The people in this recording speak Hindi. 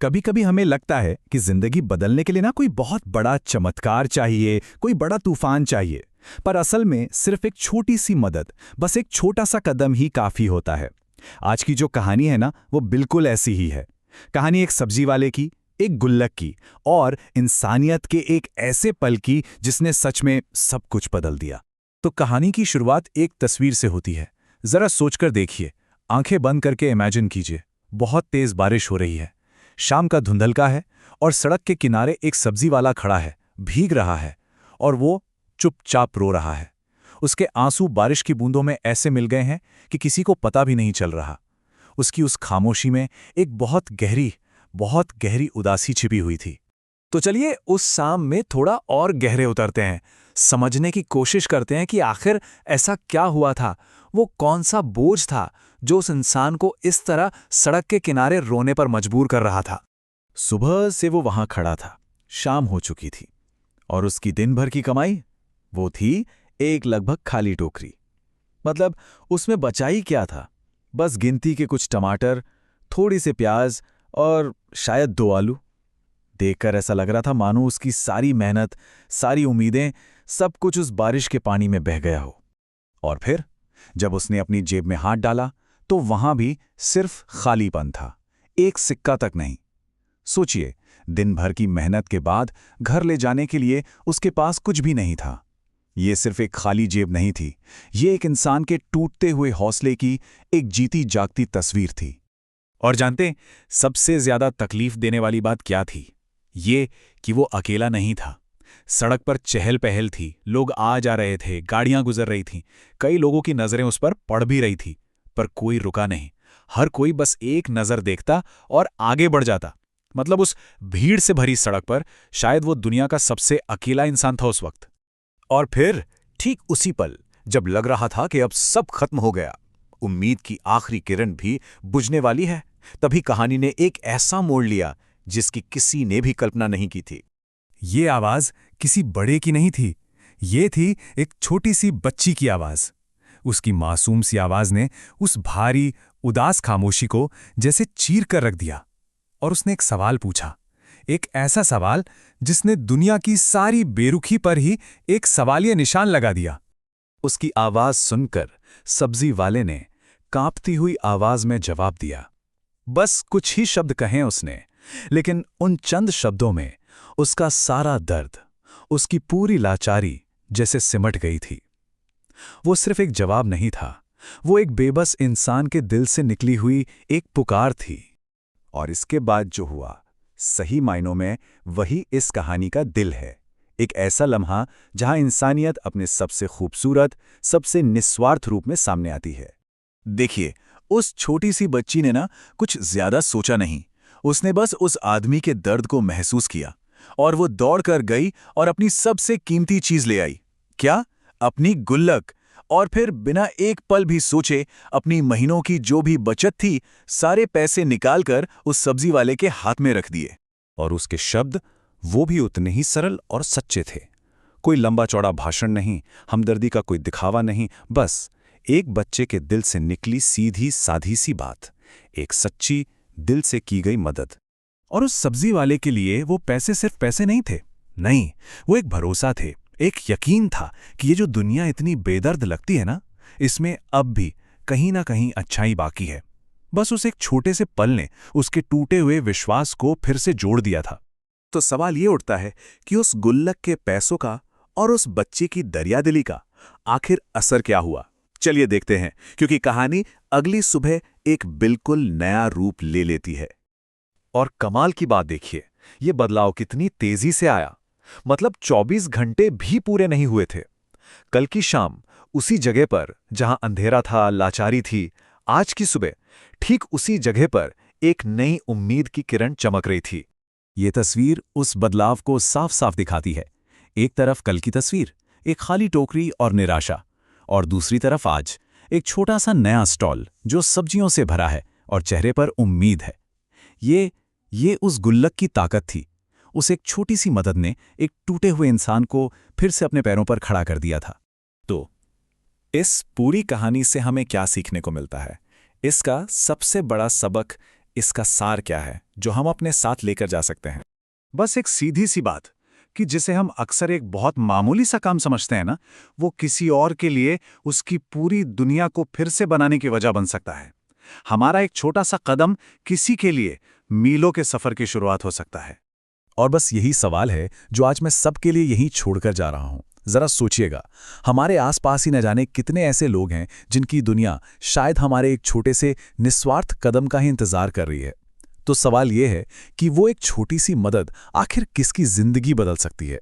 कभी कभी हमें लगता है कि जिंदगी बदलने के लिए ना कोई बहुत बड़ा चमत्कार चाहिए, कोई बड़ा तूफान चाहिए। पर असल में सिर्फ एक छोटी सी मदद, बस एक छोटा सा कदम ही काफी होता है। आज की जो कहानी है ना, वो बिल्कुल ऐसी ही है। कहानी एक सब्जी वाले की, एक गुल्लक की और इंसानियत के एक ऐसे पल की जिसने सच में सब कुछ बदल दिया। तो कहानी की शुरुआत एक तस्वीर से होती है। जरा सोचकर देखिए, आंखें बंद करके इमेजिन कीजिए। बहुत तेज बारिश हो रही है, शाम का धुंधलका है और सड़क के किनारे एक सब्जी वाला खड़ा है, भीग रहा है और वो चुपचाप रो रहा है। उसके आंसू बारिश की बूंदों में ऐसे मिल गए हैं कि किसी को पता भी नहीं चल रहा। उसकी उस खामोशी में एक बहुत गहरी उदासी छिपी हुई थी। तो चलिए उस शाम में थोड़ा और गहरे उतरते हैं, समझने की कोशिश करते हैं कि आखिर ऐसा क्या हुआ था। वो कौन सा बोझ था जो उस इंसान को इस तरह सड़क के किनारे रोने पर मजबूर कर रहा था। सुबह से वो वहां खड़ा था, शाम हो चुकी थी और उसकी दिन भर की कमाई वो थी एक लगभग खाली टोकरी। मतलब उसमें बचा ही क्या था, बस गिनती के कुछ टमाटर, थोड़ी से प्याज और शायद 2 आलू। देखकर ऐसा लग रहा था मानो उसकी सारी मेहनत, सारी उम्मीदें, सब कुछ उस बारिश के पानी में बह गया हो। और फिर जब उसने अपनी जेब में हाथ डाला तो वहां भी सिर्फ खालीपन था, एक सिक्का तक नहीं। सोचिए, दिन भर की मेहनत के बाद घर ले जाने के लिए उसके पास कुछ भी नहीं था। ये सिर्फ एक खाली जेब नहीं थी, ये एक इंसान के टूटते हुए हौसले की एक जीती जागती तस्वीर थी। और जानते, सबसे ज्यादा तकलीफ देने वाली बात क्या थी? ये कि वो अकेला नहीं था। सड़क पर चहल पहल थी, लोग आ जा रहे थे, गाड़ियां गुजर रही थीं, कई लोगों की नजरें उस पर पड़ भी रही थी, पर कोई रुका नहीं। हर कोई बस एक नजर देखता और आगे बढ़ जाता। मतलब उस भीड़ से भरी सड़क पर शायद वो दुनिया का सबसे अकेला इंसान था उस वक्त। और फिर ठीक उसी पल, जब लग रहा था कि अब सब खत्म हो गया, उम्मीद की आखिरी किरण भी बुझने वाली है, तभी कहानी ने एक ऐसा मोड़ लिया जिसकी किसी ने भी कल्पना नहीं की थी। ये आवाज किसी बड़े की नहीं थी, ये थी एक छोटी सी बच्ची की आवाज। उसकी मासूम सी आवाज ने उस भारी, उदास खामोशी को जैसे चीर कर रख दिया। और उसने एक सवाल पूछा, एक ऐसा सवाल जिसने दुनिया की सारी बेरुखी पर ही एक सवालिया निशान लगा दिया। उसकी आवाज सुनकर सब्जी वाले ने कांपती हुई आवाज में जवाब दिया। बस कुछ ही शब्द कहे उसने, लेकिन उन चंद शब्दों में उसका सारा दर्द, उसकी पूरी लाचारी जैसे सिमट गई थी। वो सिर्फ एक जवाब नहीं था, वो एक बेबस इंसान के दिल से निकली हुई एक पुकार थी। और इसके बाद जो हुआ, सही मायनों में वही इस कहानी का दिल है। एक ऐसा लम्हा जहां इंसानियत अपने सबसे खूबसूरत, सबसे निस्वार्थ रूप में सामने आती है। देखिए, उस छोटी सी बच्ची ने ना कुछ ज्यादा सोचा नहीं। उसने बस उस आदमी के दर्द को महसूस किया और वो दौड़कर गई और अपनी सबसे कीमती चीज ले आई। क्या? अपनी गुल्लक। और फिर बिना एक पल भी सोचे अपनी महीनों की जो भी बचत थी, सारे पैसे निकालकर उस सब्जी वाले के हाथ में रख दिए। और उसके शब्द वो भी उतने ही सरल और सच्चे थे। कोई लंबा चौड़ा भाषण नहीं, हमदर्दी का कोई दिखावा नहीं, बस एक बच्चे के दिल से निकली सीधी साधी सी बात, एक सच्ची दिल से की गई मदद। और उस सब्जी वाले के लिए वो पैसे सिर्फ पैसे नहीं थे, नहीं, वो एक भरोसा थे, एक यकीन था कि ये जो दुनिया इतनी बेदर्द लगती है ना, इसमें अब भी कहीं ना कहीं अच्छाई बाकी है। बस उस एक छोटे से पल ने उसके टूटे हुए विश्वास को फिर से जोड़ दिया था। तो सवाल ये उठता है कि उस गुल्लक के पैसों का और उस बच्चे की दरियादिली का आखिर असर क्या हुआ? चलिए देखते हैं, क्योंकि कहानी अगली सुबह एक बिल्कुल नया रूप ले लेती है। और कमाल की बात देखिए, ये बदलाव कितनी तेजी से आया। मतलब 24 घंटे भी पूरे नहीं हुए थे। कल की शाम उसी जगह पर जहां अंधेरा था, लाचारी थी, आज की सुबह ठीक उसी जगह पर एक नई उम्मीद की किरण चमक रही थी। ये तस्वीर उस बदलाव को साफ साफ दिखाती है। एक तरफ कल की तस्वीर, एक खाली टोकरी और निराशा, और दूसरी तरफ आज एक छोटा सा नया स्टॉल जो सब्जियों से भरा है और चेहरे पर उम्मीद है। ये उस गुल्लक की ताकत थी। उस एक छोटी सी मदद ने एक टूटे हुए इंसान को फिर से अपने पैरों पर खड़ा कर दिया था। तो इस पूरी कहानी से हमें क्या सीखने को मिलता है? इसका सबसे बड़ा सबक इसका सार क्या है जो हम अपने साथ लेकर जा सकते हैं? बस एक सीधी सी बात कि जिसे हम अक्सर एक बहुत मामूली सा काम समझते हैं ना, वो किसी और के लिए उसकी पूरी दुनिया को फिर से बनाने की वजह बन सकता है। हमारा एक छोटा सा कदम किसी के लिए मीलों के सफर की शुरुआत हो सकता है। और बस यही सवाल है जो आज मैं सबके लिए यहीं छोड़कर जा रहा हूं। जरा सोचिएगा, हमारे आसपास ही न जाने कितने ऐसे लोग हैं जिनकी दुनिया शायद हमारे एक छोटे से निस्वार्थ कदम का ही इंतजार कर रही है। तो सवाल यह है कि वो एक छोटी सी मदद आखिर किसकी जिंदगी बदल सकती है।